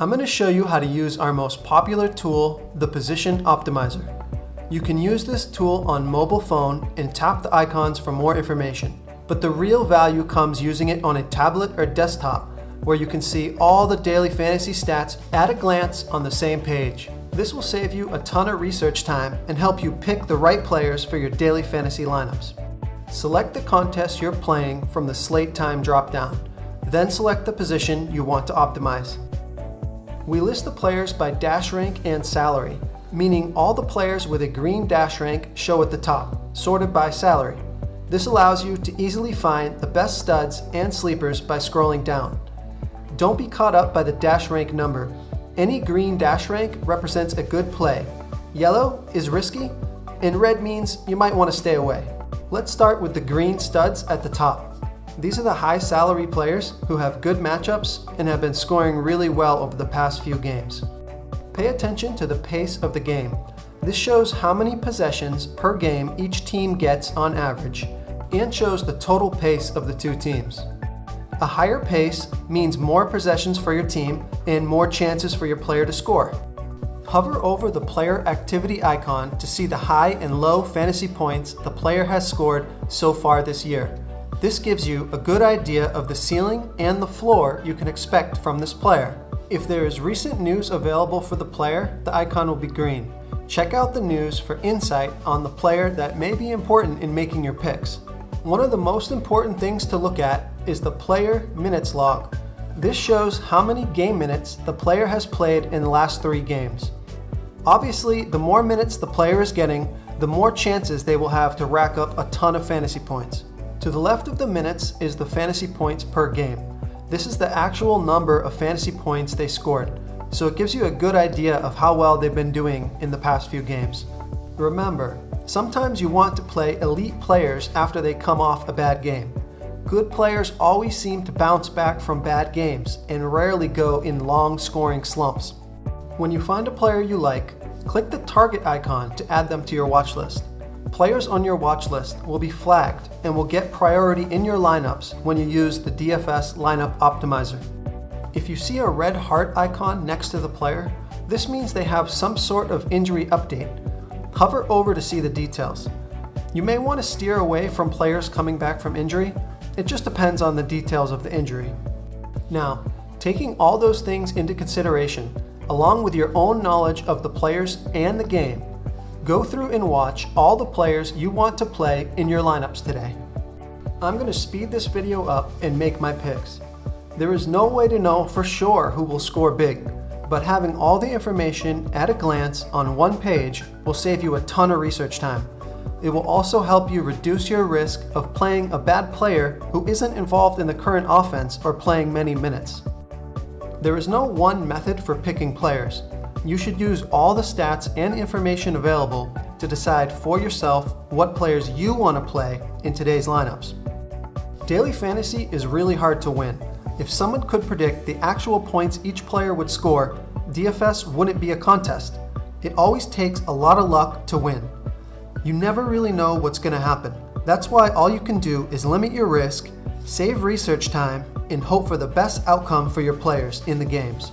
I'm going to show you how to use our most popular tool, the Position Optimizer. You can use this tool on mobile phone and tap the icons for more information. But the real value comes using it on a tablet or desktop, where you can see all the daily fantasy stats at a glance on the same page. This will save you a ton of research time and help you pick the right players for your daily fantasy lineups. Select the contest you're playing from the slate time dropdown. Then select the position you want to optimize. We list the players by dash rank and salary, meaning all the players with a green dash rank show at the top, sorted by salary. This allows you to easily find the best studs and sleepers by scrolling down. Don't be caught up by the dash rank number. Any green dash rank represents a good play. Yellow is risky, and red means you might want to stay away. Let's start with the green studs at the top. These are the high salary players who have good matchups and have been scoring really well over the past few games. Pay attention to the pace of the game. This shows how many possessions per game each team gets on average and shows the total pace of the two teams. A higher pace means more possessions for your team and more chances for your player to score. Hover over the player activity icon to see the high and low fantasy points the player has scored so far this year. This gives you a good idea of the ceiling and the floor you can expect from this player. If there is recent news available for the player, the icon will be green. Check out the news for insight on the player that may be important in making your picks. One of the most important things to look at is the player minutes log. This shows how many game minutes the player has played in the last 3 games. Obviously, the more minutes the player is getting, the more chances they will have to rack up a ton of fantasy points. To the left of the minutes is the fantasy points per game. This is the actual number of fantasy points they scored, so it gives you a good idea of how well they've been doing in the past few games. Remember, sometimes you want to play elite players after they come off a bad game. Good players always seem to bounce back from bad games and rarely go in long scoring slumps. When you find a player you like, click the target icon to add them to your watch list. Players on your watch list will be flagged and will get priority in your lineups when you use the DFS Lineup Optimizer. If you see a red heart icon next to the player, this means they have some sort of injury update. Hover over to see the details. You may want to steer away from players coming back from injury. It just depends on the details of the injury. Now, taking all those things into consideration, along with your own knowledge of the players and the game, go through and watch all the players you want to play in your lineups today. I'm going to speed this video up and make my picks. There is no way to know for sure who will score big, but having all the information at a glance on one page will save you a ton of research time. It will also help you reduce your risk of playing a bad player who isn't involved in the current offense or playing many minutes. There is no one method for picking players. You should use all the stats and information available to decide for yourself what players you want to play in today's lineups. Daily fantasy is really hard to win. If someone could predict the actual points each player would score, DFS wouldn't be a contest. It always takes a lot of luck to win. You never really know what's going to happen. That's why all you can do is limit your risk, save research time, and hope for the best outcome for your players in the games.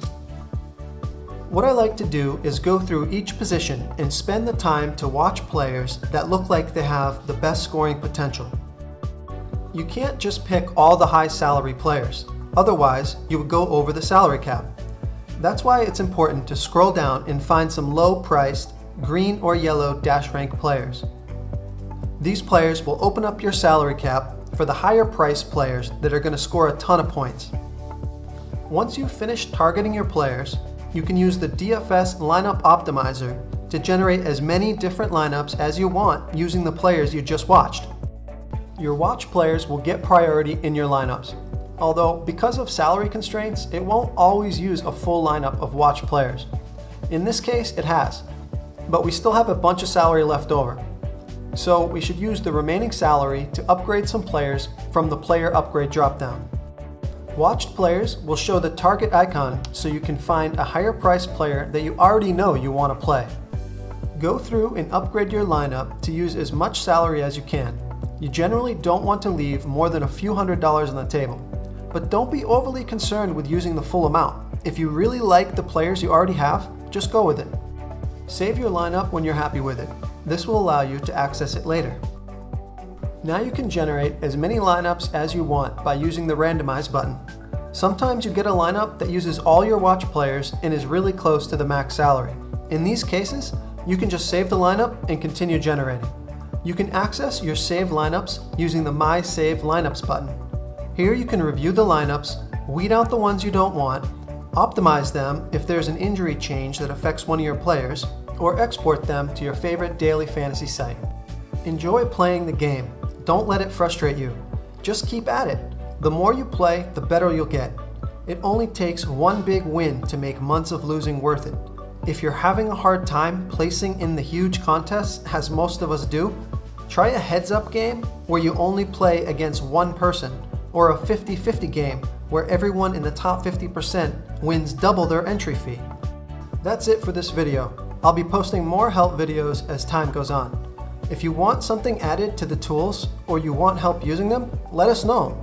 What I like to do is go through each position and spend the time to watch players that look like they have the best scoring potential. You can't just pick all the high salary players, otherwise you would go over the salary cap. That's why it's important to scroll down and find some low priced green or yellow dash rank players. These players will open up your salary cap for the higher priced players that are going to score a ton of points. Once you've finished targeting your players, you can use the DFS Lineup Optimizer to generate as many different lineups as you want using the players you just watched. Your watch players will get priority in your lineups, although because of salary constraints, it won't always use a full lineup of watch players. In this case, it has, but we still have a bunch of salary left over. So we should use the remaining salary to upgrade some players from the player upgrade dropdown. Watched players will show the target icon so you can find a higher priced player that you already know you want to play. Go through and upgrade your lineup to use as much salary as you can. You generally don't want to leave more than a few $100s on the table, but don't be overly concerned with using the full amount. If you really like the players you already have, just go with it. Save your lineup when you're happy with it. This will allow you to access it later. Now you can generate as many lineups as you want by using the Randomize button. Sometimes you get a lineup that uses all your watch players and is really close to the max salary. In these cases, you can just save the lineup and continue generating. You can access your saved lineups using the My Save Lineups button. Here you can review the lineups, weed out the ones you don't want, optimize them if there's an injury change that affects one of your players, or export them to your favorite daily fantasy site. Enjoy playing the game. Don't let it frustrate you. Just keep at it. The more you play, the better you'll get. It only takes one big win to make months of losing worth it. If you're having a hard time placing in the huge contests, as most of us do, try a heads-up game where you only play against one person, or a 50-50 game where everyone in the top 50% wins double their entry fee. That's it for this video. I'll be posting more help videos as time goes on. If you want something added to the tools or you want help using them, let us know.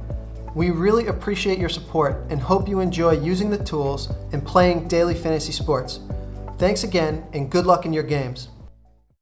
We really appreciate your support and hope you enjoy using the tools and playing daily fantasy sports. Thanks again and good luck in your games.